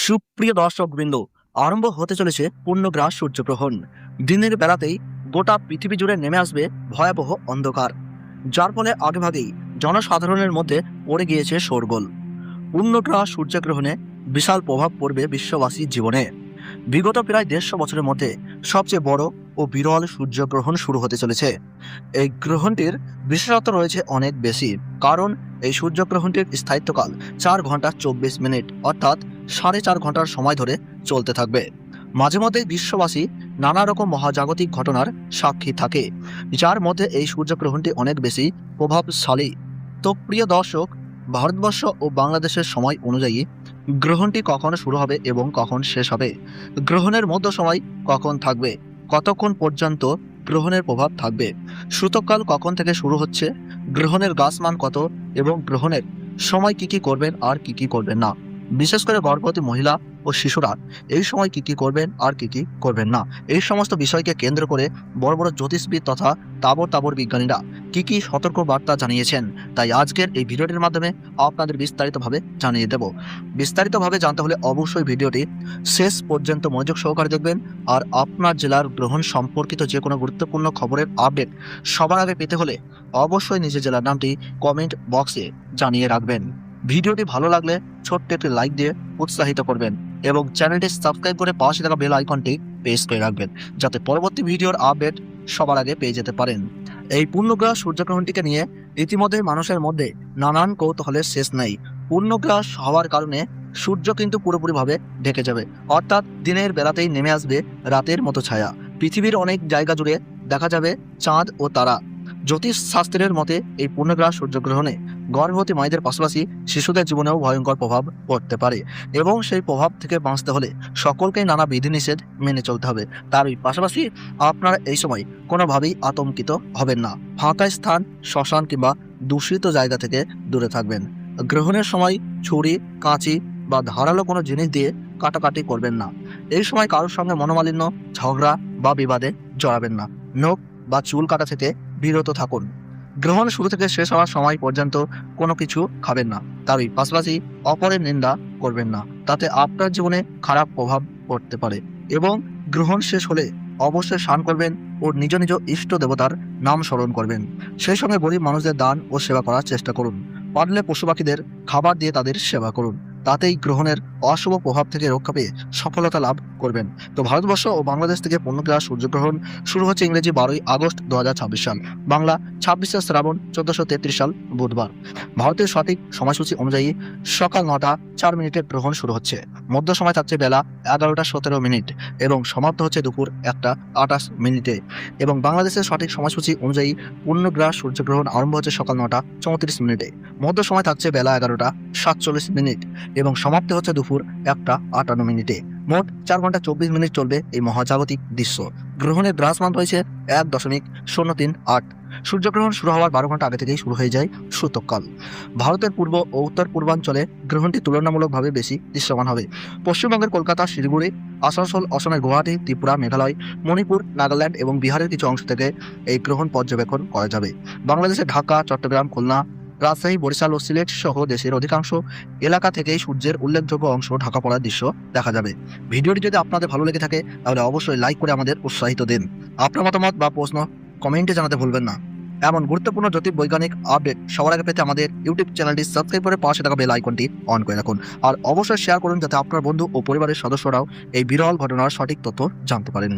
সুপ্রিয় দর্শকবৃন্দ, আরম্ভ হতে চলেছে পূর্ণগ্রাস সূর্যগ্রহণ। দিনের বেলাতেই গোটা পৃথিবী জুড়ে নেমে আসবে ভয়াবহ অন্ধকার, যার ফলে আগেভাগেই জনসাধারণের মধ্যে পড়ে গিয়েছে শোরগোল। পূর্ণগ্রাস সূর্যগ্রহণে বিশাল প্রভাব পড়বে বিশ্ববাসীর জীবনে। বিগত প্রায় 150 বছরের মধ্যে সবচেয়ে বড় ও বিরল সূর্যগ্রহণ শুরু হতে চলেছে। এই গ্রহণটির বিশেষত্ব রয়েছে অনেক বেশি, কারণ এই সূর্যগ্রহণটির স্থায়িত্বকাল 4 ঘন্টা 24 মিনিট, অর্থাৎ 4.5 ঘন্টার সময় ধরে চলতে থাকবে। মাঝে মধ্যে বিশ্ববাসী নানা রকম মহাজাগতিক ঘটনার সাক্ষী থাকে, যার মধ্যে এই সূর্যগ্রহণটি অনেক বেশি প্রভাবশালী। তো প্রিয় দর্শক, ভারতবর্ষ ও বাংলাদেশের সময় অনুযায়ী গ্রহণটি কখন শুরু হবে এবং কখন শেষ হবে, গ্রহণের মধ্য সময় কখন থাকবে, কতক্ষণ পর্যন্ত গ্রহণের প্রভাব থাকবে, সূতককাল কখন থেকে শুরু হচ্ছে, গ্রহণের গাছমান কত এবং গ্রহণের সময় কি কি করবেন আর কি কি করবেন না, বিশেষ করে গর্ভবতী মহিলা ও শিশুরা এই সময় কি কি করবেন আর কি কি করবেন না, এই সমস্ত বিষয়কে কেন্দ্র করে বড় বড় জ্যোতিষবিদ তথা তাবর বিজ্ঞানীরা কি কি সতর্ক বার্তা জানিয়েছেন, তাই আজকের এই ভিডিওটির মাধ্যমে আপনাদের বিস্তারিতভাবে জানিয়ে দেব। বিস্তারিতভাবে জানতে হলে অবশ্যই ভিডিওটি শেষ পর্যন্ত মনোযোগ সহকারে দেখবেন। আর আপনার জেলার গ্রহণ সম্পর্কিত যে কোনো গুরুত্বপূর্ণ খবরের আপডেট সবার আগে পেতে হলে অবশ্যই নিজের জেলার নামটি কমেন্ট বক্সে জানিয়ে রাখবেন। ভিডিওটি ভালো লাগলে ছোট্ট একটি লাইক দিয়ে উৎসাহিত করবেন এবং চ্যানেলটি সাবস্ক্রাইব করে পাশে থাকা বেল আইকনটি প্রেস করে রাখবেন, যাতে পরবর্তী ভিডিওর আপডেট সবার আগে পেয়ে যেতে পারেন। এই পূর্ণগ্রাস সূর্যগ্রহণটিকে নিয়ে ইতিমধ্যে মানুষের মধ্যে নানান কৌতূহলের শেষ নেই। পূর্ণগ্রাস হওয়ার কারণে সূর্য কিন্তু পুরোপুরিভাবে ঢেকে যাবে, অর্থাৎ দিনের বেলাতেই নেমে আসবে রাতের মতো ছায়া। পৃথিবীর অনেক জায়গা জুড়ে দেখা যাবে চাঁদ ও তারা। জ্যোতিষ শাস্ত্রের মতে এই পূর্ণগ্রাস সূর্যগ্রহণে গর্ভবতী মায়েদের পাশাপাশি শিশুদের জীবনেও ভয়ঙ্কর প্রভাব পড়তে পারে, এবং সেই প্রভাব থেকে বাঁচতে হলে সকলকেই নানা বিধিনিষেধ মেনে চলতে হবে। তারই পাশাপাশি আপনারা এই সময় কোনোভাবেই আতঙ্কিত হবেন না। ফাঁকা স্থান, শ্মশান কিংবা দূষিত জায়গা থেকে দূরে থাকবেন। গ্রহণের সময় ছুরি, কাঁচি বা ধারালো কোনো জিনিস দিয়ে কাটাকাটি করবেন না। এই সময় কারোর সঙ্গে মনোমালিন্য, ঝগড়া বা বিবাদে জড়াবেন না। নখ বা চুল কাটা থেকে বিরত থাকুন। গ্রহণ শুরু থেকে শেষ হওয়ার সময় পর্যন্ত কোনো কিছু খাবেন না। তারই পাশাপাশি অপরের নিন্দা করবেন না, তাতে আপনার জীবনে খারাপ প্রভাব পড়তে পারে। এবং গ্রহণ শেষ হলে অবশ্যই স্নান করবেন ও নিজ নিজ ইষ্ট দেবতার নাম স্মরণ করবেন। সেই সঙ্গে গরিব মানুষদের দান ও সেবা করার চেষ্টা করুন। পারলে পশু পাখিদের খাবার দিয়ে তাদের সেবা করুন, তাতেই গ্রহণের অশুভ প্রভাব থেকে রক্ষা পেয়ে সফলতা লাভ করবেন। তো ভারতবর্ষ ও বাংলাদেশ থেকে পূর্ণগ্রাস সূর্যগ্রহণ শুরু হচ্ছে ইংরেজি 12ই আগস্ট 2026 সাল, বাংলা 26শে শ্রাবণ 1433 সাল বুধবার। ভারতের সঠিক সময়সূচি অনুযায়ী সকাল 9টা 4 মিনিটে গ্রহণ শুরু হচ্ছে। মধ্য সময় থাকছে বেলা 11টা 17 মিনিট এবং সমাপ্ত হচ্ছে দুপুর 1টা 28 মিনিটে। এবং বাংলাদেশের সঠিক সময়সূচি অনুযায়ী পূর্ণগ্রাস সূর্যগ্রহণ আরম্ভ হচ্ছে সকাল 9টা 34 মিনিটে। মধ্য সময় থাকছে বেলা 11টা 47 মিনিট এবং সমাপ্তি হচ্ছে দুপুর 1টা 58 মিনিটে। মোট 4 ঘন্টা 24 মিনিট চলবে এই মহাজাগতিক দৃশ্য। গ্রহণের দ্রাসমান রয়েছে 1.038। সূর্যগ্রহণ শুরু হওয়ার 12 ঘন্টা আগে থেকেই শুরু হয়ে যায় সূতককাল। ভারতের পূর্ব ও উত্তর পূর্বাঞ্চলে গ্রহণটি তুলনামূলকভাবে বেশি দৃশ্যমান হবে। পশ্চিমবঙ্গের কলকাতা, শিলিগুড়ি, আসানসোল, অসমের গুয়াহাটি, ত্রিপুরা, মেঘালয়, মণিপুর, নাগাল্যান্ড এবং বিহারের কিছু অংশ থেকে এই গ্রহণ পর্যবেক্ষণ করা যাবে। বাংলাদেশের ঢাকা, চট্টগ্রাম, খুলনা, রাজশাহী, বরিশাল ও সিলেট সহ দেশের অধিকাংশ এলাকা থেকেই সূর্যের উল্লেখযোগ্য অংশ ঢাকা পড়ার দৃশ্য দেখা যাবে। ভিডিওটি যদি আপনাদের ভালো লেগে থাকে তাহলে অবশ্যই লাইক করে আমাদের উৎসাহিত দিন। আপনার মতামত বা প্রশ্ন কমেন্টে জানাতে ভুলবেন না। এমন গুরুত্বপূর্ণ জ্যোতির্বৈজ্ঞানিক আপডেট সবার আগে পেতে আমাদের ইউটিউব চ্যানেলটি সাবস্ক্রাইব করে পাশে থাকা বেল আইকনটি অন করে রাখুন। আর অবশ্যই শেয়ার করুন, যাতে আপনার বন্ধু ও পরিবারের সদস্যরাও এই বিরল ঘটনার সঠিক তথ্য জানতে পারেন।